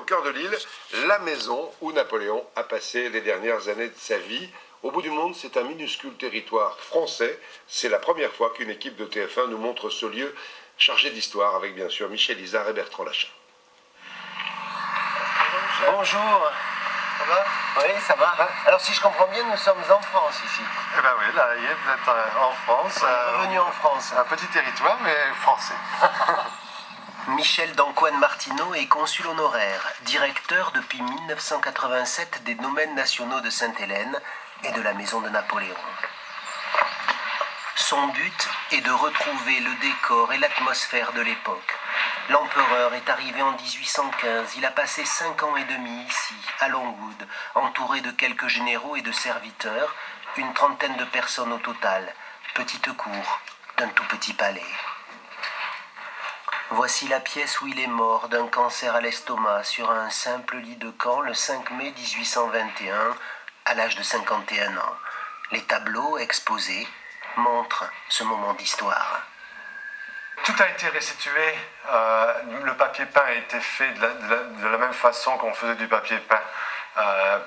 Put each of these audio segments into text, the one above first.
au cœur de l'île, la maison où Napoléon a passé les dernières années de sa vie. Au bout du monde, c'est un minuscule territoire français. C'est la première fois qu'une équipe de TF1 nous montre ce lieu chargé d'histoire avec bien sûr Michel Izard et Bertrand Lachat. Bonjour. Ça va? Oui, ça va. Alors si je comprends bien, nous sommes en France ici. Eh ben oui, là, vous êtes en France. Revenu en France. Un petit territoire, mais français. Michel d'Ancoine Martineau est consul honoraire, directeur depuis 1987 des domaines nationaux de Sainte-Hélène et de la maison de Napoléon. Son but est de retrouver le décor et l'atmosphère de l'époque. L'empereur est arrivé en 1815, il a passé 5 ans et demi ici, à Longwood, entouré de quelques généraux et de serviteurs, une trentaine de personnes au total, petite cour d'un tout petit palais. Voici la pièce où il est mort d'un cancer à l'estomac sur un simple lit de camp le 5 mai 1821, à l'âge de 51 ans. Les tableaux exposés montrent ce moment d'histoire. Tout a été restitué. Le papier peint a été fait de la même façon qu'on faisait du papier peint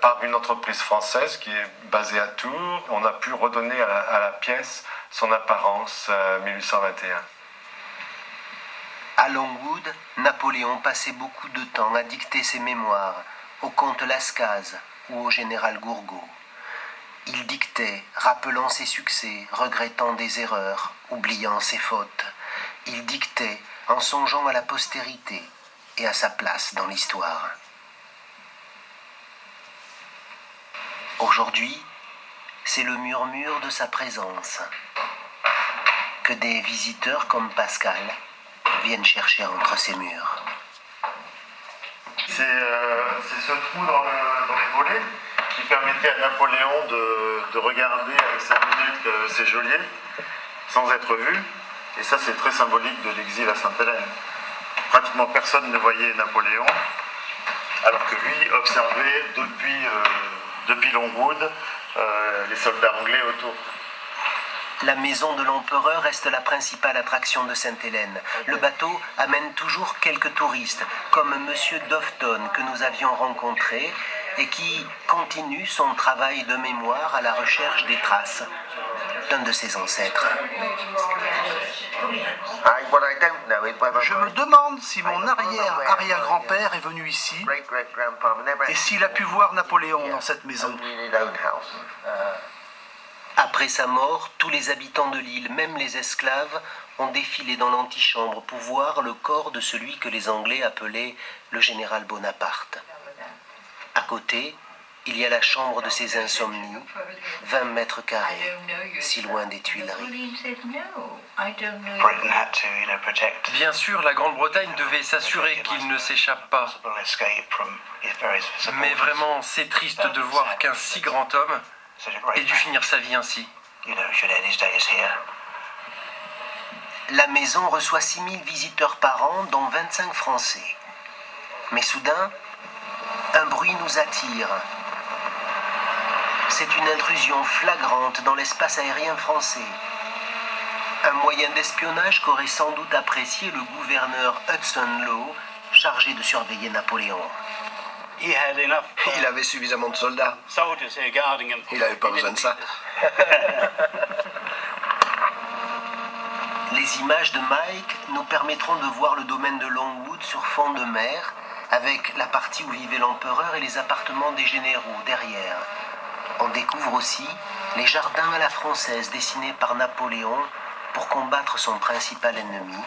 par une entreprise française qui est basée à Tours. On a pu redonner à la pièce son apparence 1821. À Longwood, Napoléon passait beaucoup de temps à dicter ses mémoires au comte Lascaz ou au général Gourgaud. Il dictait, rappelant ses succès, regrettant des erreurs, oubliant ses fautes. Il dictait en songeant à la postérité et à sa place dans l'histoire. Aujourd'hui, c'est le murmure de sa présence que des visiteurs comme Pascal viennent chercher entre ces murs. C'est ce trou dans les volets qui permettait à Napoléon de regarder avec sa lunette ses geôliers sans être vu. Et ça, c'est très symbolique de l'exil à Sainte-Hélène. Pratiquement personne ne voyait Napoléon, alors que lui observait depuis Longwood les soldats anglais autour. La maison de l'empereur reste la principale attraction de Sainte-Hélène. Le bateau amène toujours quelques touristes, comme Monsieur Dofton que nous avions rencontré et qui continue son travail de mémoire à la recherche des traces d'un de ses ancêtres. Je me demande si mon arrière-arrière-grand-père est venu ici et s'il a pu voir Napoléon dans cette maison. Après sa mort, tous les habitants de l'île, même les esclaves, ont défilé dans l'antichambre pour voir le corps de celui que les Anglais appelaient le général Bonaparte. À côté, il y a la chambre de ses insomnies, 20 mètres carrés, si loin des Tuileries. Bien sûr, la Grande-Bretagne devait s'assurer qu'il ne s'échappe pas. Mais vraiment, c'est triste de voir qu'un si grand homme ait dû finir sa vie ainsi. La maison reçoit 6000 visiteurs par an, dont 25 Français. Mais soudain, un bruit nous attire. C'est une intrusion flagrante dans l'espace aérien français. Un moyen d'espionnage qu'aurait sans doute apprécié le gouverneur Hudson Lowe, chargé de surveiller Napoléon. Il avait suffisamment de soldats. Il n'avait pas besoin de ça. Les images de Mike nous permettront de voir le domaine de Longwood sur fond de mer, avec la partie où vivait l'empereur et les appartements des généraux derrière. On découvre aussi les jardins à la française dessinés par Napoléon pour combattre son principal ennemi,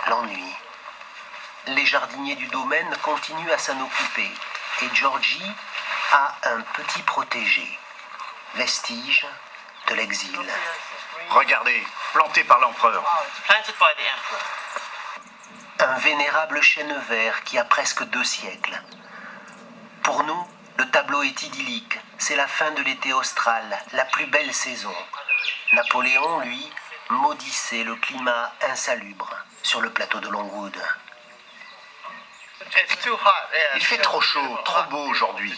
l'ennui. Les jardiniers du domaine continuent à s'en occuper et Georgie a un petit protégé, vestige de l'exil. Regardez, planté par l'empereur. Un vénérable chêne vert qui a presque 2 siècles. Pour nous, le tableau est idyllique. C'est la fin de l'été austral, la plus belle saison. Napoléon, lui, maudissait le climat insalubre sur le plateau de Longwood. Il fait trop chaud, trop beau aujourd'hui.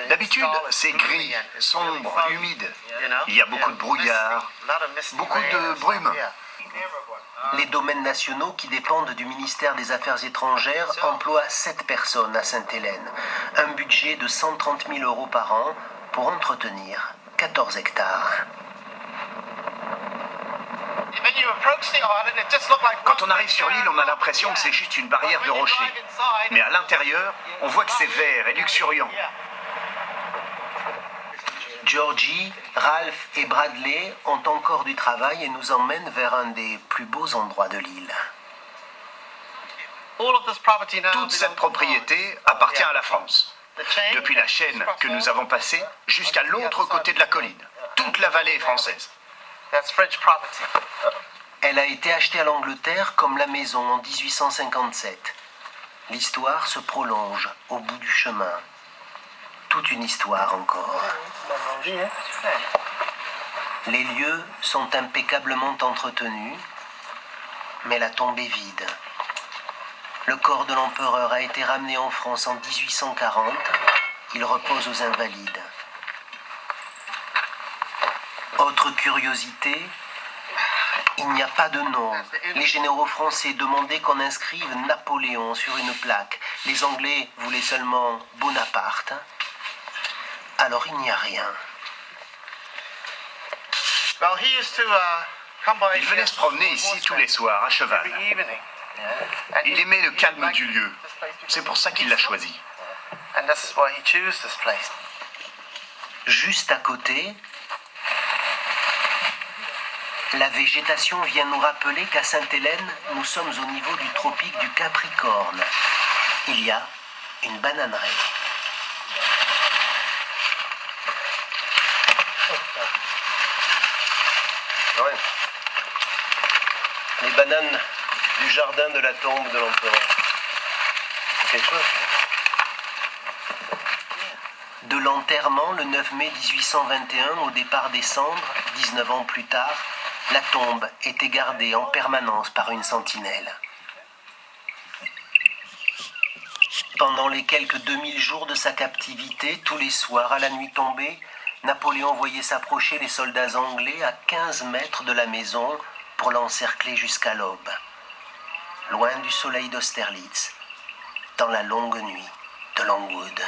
D'habitude, c'est gris, sombre, humide. Il y a beaucoup de brouillard, beaucoup de brume. Les domaines nationaux, qui dépendent du ministère des Affaires étrangères, emploient 7 personnes à Sainte-Hélène. Un budget de 130 000 € par an pour entretenir 14 hectares. Quand on arrive sur l'île, on a l'impression que c'est juste une barrière de rochers. Mais à l'intérieur, on voit que c'est vert et luxuriant. Georgie, Ralph et Bradley ont encore du travail et nous emmènent vers un des plus beaux endroits de l'île. Toute cette propriété appartient à la France. Depuis la chaîne que nous avons passée jusqu'à l'autre côté de la colline. Toute la vallée est française. Elle a été achetée à l'Angleterre comme la maison en 1857. L'histoire se prolonge au bout du chemin. Toute une histoire encore. Les lieux sont impeccablement entretenus, mais la tombe est vide. Le corps de l'empereur a été ramené en France en 1840. Il repose aux Invalides. Autre curiosité, il n'y a pas de nom. Les généraux français demandaient qu'on inscrive Napoléon sur une plaque. Les Anglais voulaient seulement Bonaparte. Alors il n'y a rien. Il venait se promener ici tous les soirs, à cheval. Il aimait le calme du lieu. C'est pour ça qu'il l'a choisi. Juste à côté, la végétation vient nous rappeler qu'à Sainte-Hélène, nous sommes au niveau du tropique du Capricorne. Il y a une bananerie. Ouais. Les bananes du jardin de la tombe de l'empereur. C'est quelque chose, hein? De l'enterrement, le 9 mai 1821, au départ des cendres, 19 ans plus tard, la tombe était gardée en permanence par une sentinelle. Pendant les quelques 2000 jours de sa captivité, tous les soirs, à la nuit tombée, Napoléon voyait s'approcher les soldats anglais à 15 mètres de la maison pour l'encercler jusqu'à l'aube. Loin du soleil d'Austerlitz, dans la longue nuit de Longwood.